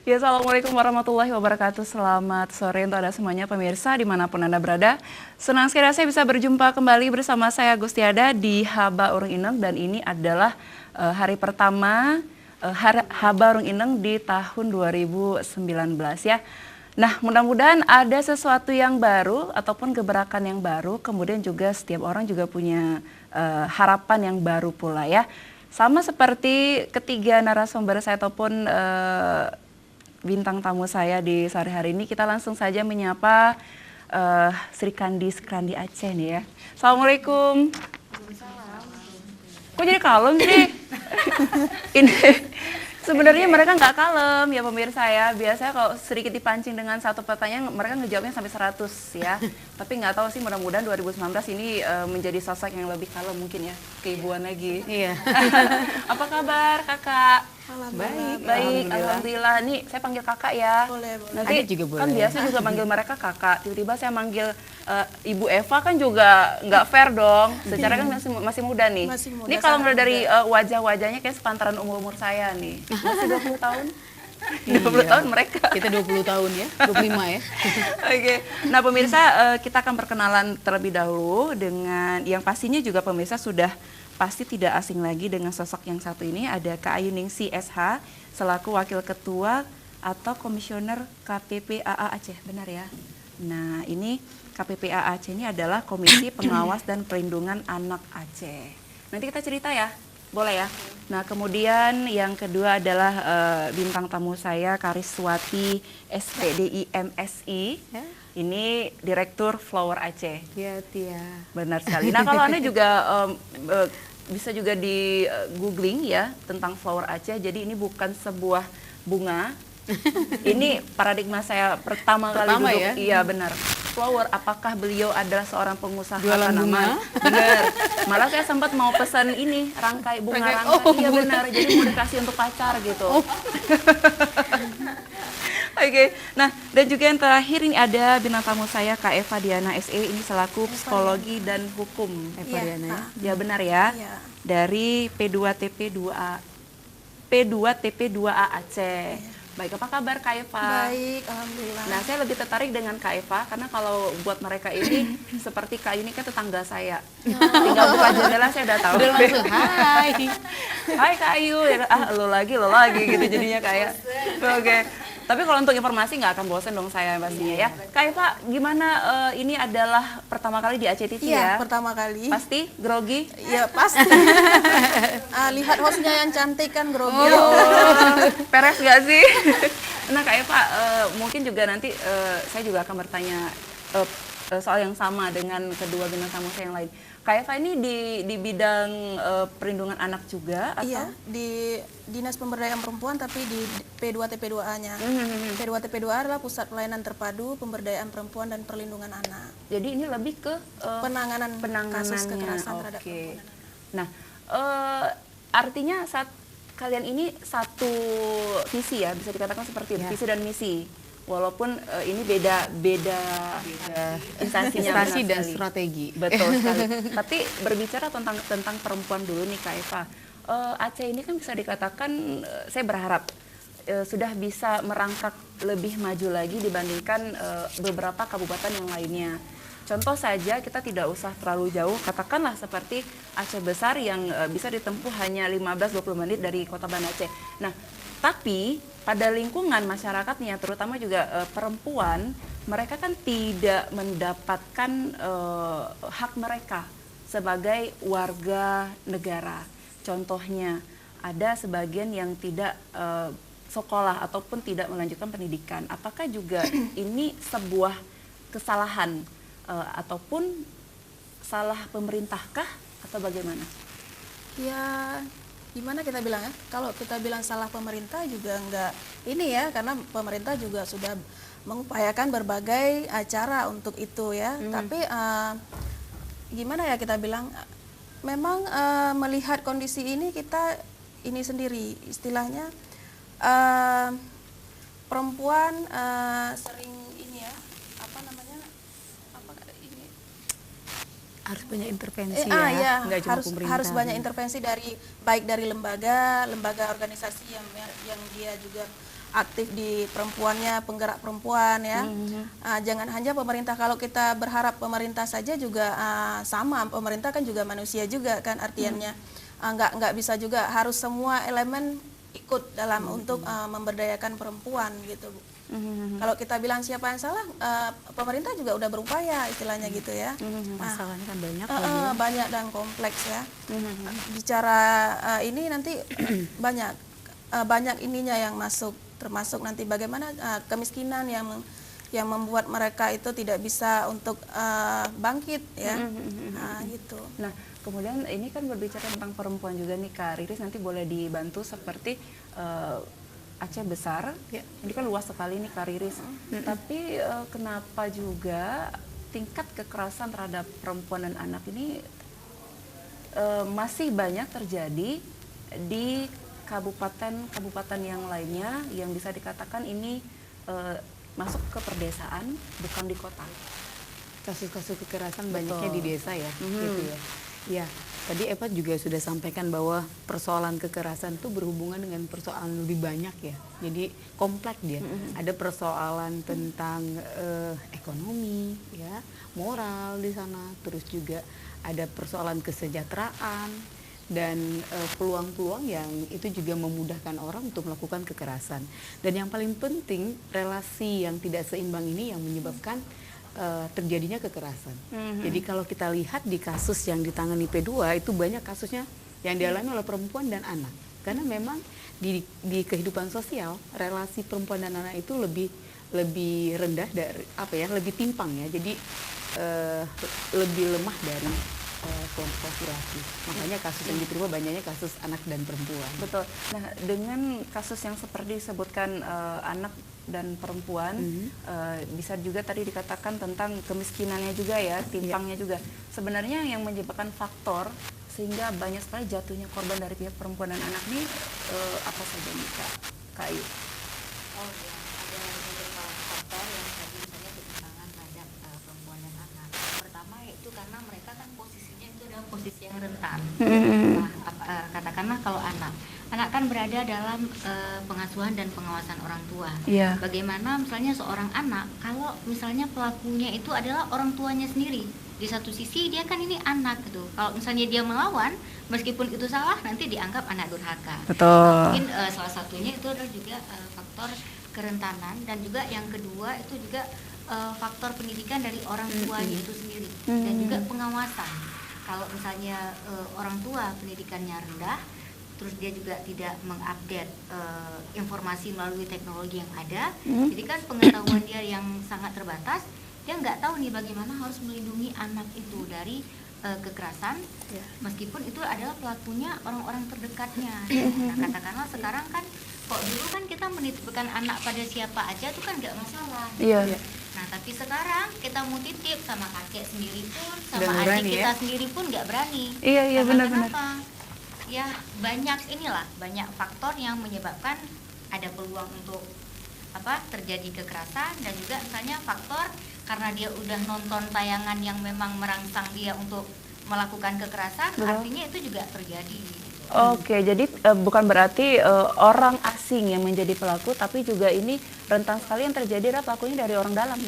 Ya, Assalamualaikum warahmatullahi wabarakatuh. Selamat sore untuk Anda semuanya pemirsa dimanapun Anda berada. Senang sekali saya bisa berjumpa kembali bersama saya Gustiada di Haba Urung Ineng, dan ini adalah hari pertama Haba Urung Ineng di tahun 2019 ya. Nah, mudah-mudahan ada sesuatu yang baru ataupun gebrakan yang baru, kemudian juga setiap orang juga punya harapan yang baru pula ya. Sama seperti ketiga narasumber saya ataupun bintang tamu saya di sore hari ini, kita langsung saja menyapa Sri Kandi Aceh nih ya. Assalamualaikum. Kok jadi kalem sih? Ini sebenarnya mereka nggak kalem ya pemirsa ya. Biasanya kalau sedikit dipancing dengan satu pertanyaan, mereka ngejawabnya sampai 100 ya. Tapi nggak tahu sih, mudah-mudahan 2019 ini menjadi sosok yang lebih kalem mungkin ya. Keibuan lagi. Iya. Apa kabar kakak? Baik, alhamdulillah. Nih saya panggil kakak ya. Boleh. Nanti juga boleh. Kan biasa juga manggil mereka kakak. Tiba-tiba saya manggil Ibu Eva kan juga nggak fair dong. Secara kan masih muda nih. Masih muda, Ini kalau mulai dari wajah-wajahnya kayak sepantaran umur saya nih. Masih 20 tahun. 20 tahun mereka. Kita 20 tahun ya, 25 ya. Oke. Nah pemirsa, kita akan perkenalan terlebih dahulu dengan yang pastinya juga pemirsa sudah pasti tidak asing lagi dengan sosok yang satu ini. Ada Kak Ayu Ningsih SH selaku Wakil Ketua atau Komisioner KPPAA Aceh, benar ya? Nah ini KPPAA Aceh ini adalah Komisi Pengawas dan Perlindungan Anak Aceh. Nanti kita cerita ya, boleh ya? Nah kemudian yang kedua adalah bintang tamu saya Kariswati SPDI MSI. Ini Direktur Flower Aceh. Iya, Tia. Benar sekali. Nah kalau Anda juga bisa juga di googling ya tentang Flower Aceh. Jadi ini bukan sebuah bunga. Ini paradigma saya pertama kali duduk. Ya? Iya benar. Flower, apakah beliau adalah seorang pengusaha jualan bunga? Benar. Malah saya sempat mau pesan ini rangkai bunga rangkai. Oh, iya benar. Jadi mau dikasih untuk pacar gitu. Oh. Oke, nah dan juga yang terakhir ini ada bintang tamu saya Kak Eva Diana SE, ini selaku psikologi dan hukum. Eva Diana ya? Ya benar ya, dari P2TP2A Aceh. Baik, apa kabar Kak Eva? Baik, alhamdulillah. Nah saya lebih tertarik dengan Kak Eva karena kalau buat mereka ini seperti Kak ini kan tetangga saya. Tinggal buka jendela saya udah tahu. Udah langsung hai. Hai Kak Ayu, ya, lo lagi gitu jadinya kayak. Oke. Tapi kalau untuk informasi nggak akan bosan dong saya pastinya ya. Kak Eva, gimana ini adalah pertama kali di Aceh TV ya? Iya, pertama kali. Pasti grogi? Ya pasti. Lihat hostnya yang cantik kan grogi. Peres nggak sih? Nah Kak Eva, mungkin juga nanti saya juga akan bertanya soal yang sama dengan kedua bintang tamu saya yang lain. Kak Eva ini di bidang perlindungan anak juga atau? Iya, di Dinas Pemberdayaan Perempuan tapi di P2TP2A-nya. P2TP2A adalah Pusat Pelayanan Terpadu Pemberdayaan Perempuan dan Perlindungan Anak. Jadi ini lebih ke penanganan kasus kekerasan terhadap perempuan. Nah, artinya saat kalian ini satu visi ya, bisa dikatakan seperti itu, visi dan misi. Walaupun ini beda instansinya, instansi dan strategi. Betul sekali. Tapi berbicara tentang perempuan dulu nih Kak Eva, Aceh ini kan bisa dikatakan saya berharap sudah bisa merangkak lebih maju lagi dibandingkan beberapa kabupaten yang lainnya. Contoh saja, kita tidak usah terlalu jauh, katakanlah seperti Aceh Besar yang bisa ditempuh hanya 15-20 menit dari kota Banda Aceh. Nah, tapi pada lingkungan masyarakatnya, terutama juga perempuan, mereka kan tidak mendapatkan hak mereka sebagai warga negara. Contohnya, ada sebagian yang tidak sekolah ataupun tidak melanjutkan pendidikan. Apakah juga ini sebuah kesalahan ataupun salah pemerintahkah atau bagaimana? Ya, gimana kita bilang ya? Kalau kita bilang salah pemerintah juga enggak ini ya, karena pemerintah juga sudah mengupayakan berbagai acara untuk itu ya. Tapi gimana ya kita bilang? Memang melihat kondisi ini kita ini sendiri istilahnya perempuan sering ini ya, apa namanya? Harus banyak intervensi ya, nggak cuma pemerintah. Harus banyak intervensi baik dari lembaga organisasi yang dia juga aktif di perempuannya, penggerak perempuan ya. Jangan hanya pemerintah, kalau kita berharap pemerintah saja juga sama, pemerintah kan juga manusia juga kan artiannya. Nggak bisa juga harus semua elemen ikut dalam untuk memberdayakan perempuan gitu Bu. Kalau kita bilang siapa yang salah, pemerintah juga udah berupaya istilahnya gitu ya. Masalahnya kan banyak. Banyak dan kompleks ya. Bicara ini nanti banyak ininya yang masuk, termasuk nanti bagaimana kemiskinan yang membuat mereka itu tidak bisa untuk bangkit ya. Gitu. Nah, kemudian ini kan berbicara tentang perempuan juga nih Kak Riris, nanti boleh dibantu seperti Aceh besar, ini kan luas sekali nih Kak Riris. Tapi kenapa juga tingkat kekerasan terhadap perempuan dan anak ini masih banyak terjadi di kabupaten-kabupaten yang lainnya yang bisa dikatakan ini masuk ke perdesaan, bukan di kota. Kasus-kasus kekerasan banyaknya di desa ya, gitu ya. Ya, tadi Eva juga sudah sampaikan bahwa persoalan kekerasan itu berhubungan dengan persoalan lebih banyak ya. Jadi kompleks dia. Ada persoalan tentang ekonomi, ya, moral di sana. Terus juga ada persoalan kesejahteraan dan peluang-peluang yang itu juga memudahkan orang untuk melakukan kekerasan. Dan yang paling penting, relasi yang tidak seimbang ini yang menyebabkan terjadinya kekerasan. Jadi kalau kita lihat di kasus yang ditangani P2 itu banyak kasusnya yang dialami oleh perempuan dan anak. Karena memang di kehidupan sosial relasi perempuan dan anak itu lebih rendah dari lebih timpang ya. Jadi lebih lemah dari kelompok laki-laki. Makanya kasus yang diterima banyaknya kasus anak dan perempuan. Betul. Nah, dengan kasus yang seperti disebutkan anak dan perempuan, bisa juga tadi dikatakan tentang kemiskinannya juga ya, timpangnya juga. Sebenarnya yang menyebabkan faktor sehingga banyak sekali jatuhnya korban dari pihak perempuan dan anak ini apa saja nih Kak Ayu? Oh ya, ada beberapa faktor yang tadi misalnya ketimpangan terhadap perempuan dan anak. Pertama yaitu karena mereka kan posisinya itu adalah posisi yang rentan. Nah, katakanlah kalau anak kan berada dalam pengasuhan dan pengawasan orang tua. Iya. Bagaimana misalnya seorang anak kalau misalnya pelakunya itu adalah orang tuanya sendiri. Di satu sisi dia kan ini anak gitu. Kalau misalnya dia melawan, meskipun itu salah nanti dianggap anak durhaka. Betul. Mungkin salah satunya itu adalah juga faktor kerentanan, dan juga yang kedua itu juga faktor pendidikan dari orang tuanya itu sendiri, dan juga pengawasan. Kalau misalnya orang tua pendidikannya rendah, terus dia juga tidak mengupdate informasi melalui teknologi yang ada, jadi kan pengetahuan dia yang sangat terbatas, dia nggak tahu nih bagaimana harus melindungi anak itu dari kekerasan, meskipun itu adalah pelakunya orang-orang terdekatnya. Nah, katakanlah sekarang kan, kok dulu kan kita menitipkan anak pada siapa aja tuh kan nggak masalah. Iya. Nah, tapi sekarang kita mau titip sama kakek sendiri pun, Udah sama berani adik kita ya? sendiri pun nggak berani. Iya, Karena benar-benar. kenapa? Ya banyak faktor yang menyebabkan ada peluang untuk terjadi kekerasan, dan juga misalnya faktor karena dia udah nonton tayangan yang memang merangsang dia untuk melakukan kekerasan, artinya itu juga terjadi. Oke, jadi bukan berarti orang asing yang menjadi pelaku, tapi juga ini rentan sekali yang terjadi adalah pelakunya dari orang dalam,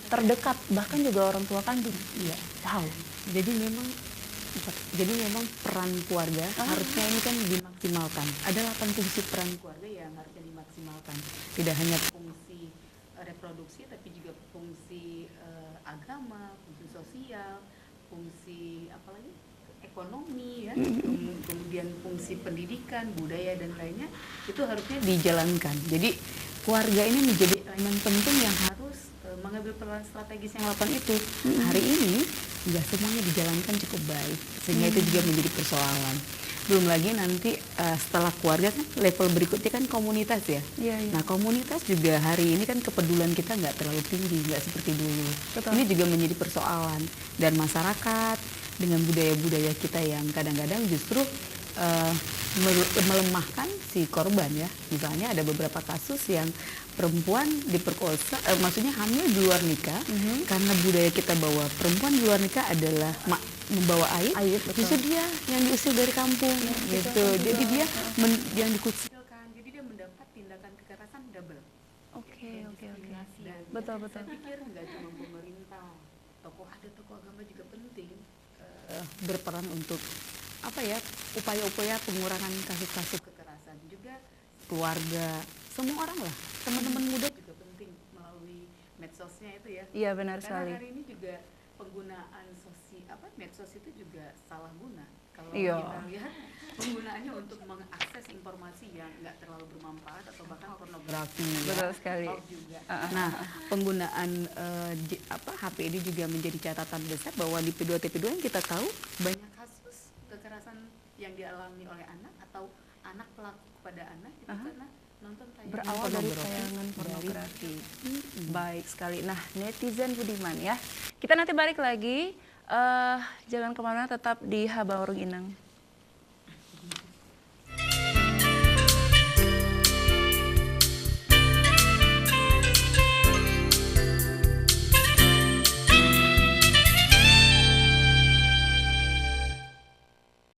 terdekat, bahkan juga orang tua kandung. Iya. Wow. Jadi memang peran keluarga harusnya ini kan dimaksimalkan. Ada 8 fungsi peran keluarga yang harusnya dimaksimalkan. Tidak hanya fungsi reproduksi, tapi juga fungsi agama, fungsi sosial, fungsi apalagi ekonomi ya, kemudian fungsi pendidikan, budaya dan lainnya itu harusnya dijalankan. Jadi keluarga ini menjadi elemen penting yang harus mengambil peran strategis yang 8 itu. Hari ini nggak semuanya dijalankan cukup baik, sehingga itu juga menjadi persoalan. Belum lagi nanti setelah keluarga kan level berikutnya kan komunitas ya. Nah, komunitas juga hari ini kan kepedulian kita nggak terlalu tinggi, nggak seperti dulu. Betul. Ini juga menjadi persoalan, dan masyarakat dengan budaya-budaya kita yang kadang-kadang justru melemahkan si korban ya. Misalnya ada beberapa kasus yang perempuan diperkosa, maksudnya hamil di luar nikah, karena budaya kita bahwa perempuan di luar nikah adalah membawa aib, justru dia yang diusir dari kampung gitu. Jadi dia yang dikucilkan, jadi dia mendapat tindakan kekerasan betul betul. Saya pikir nggak cuma pemerintah, tokoh agama juga penting berperan untuk apa ya, upaya-upaya pengurangan kasus-kasus kekerasan, juga keluarga, semua orang lah, teman-teman muda juga penting melalui medsosnya itu ya. Iya benar Karena sekali. hari ini juga penggunaan medsos itu juga salah guna. Kalau Iya. kita lihat penggunaannya untuk mengakses informasi yang nggak terlalu bermanfaat atau bahkan pornografi, Betul sekali. hoax juga. Ah, Nah, penggunaan HP ini juga menjadi catatan besar bahwa di P2 TP2 yang kita tahu banyak kasus kekerasan yang dialami oleh anak atau anak pelaku kepada anak itu karena nonton tayangan Berawal dari pornografi. tayangan pornografi. Baik sekali. Nah, netizen Budiman ya. Kita nanti balik lagi. Jangan kemana-mana, tetap di Habaurung Inang.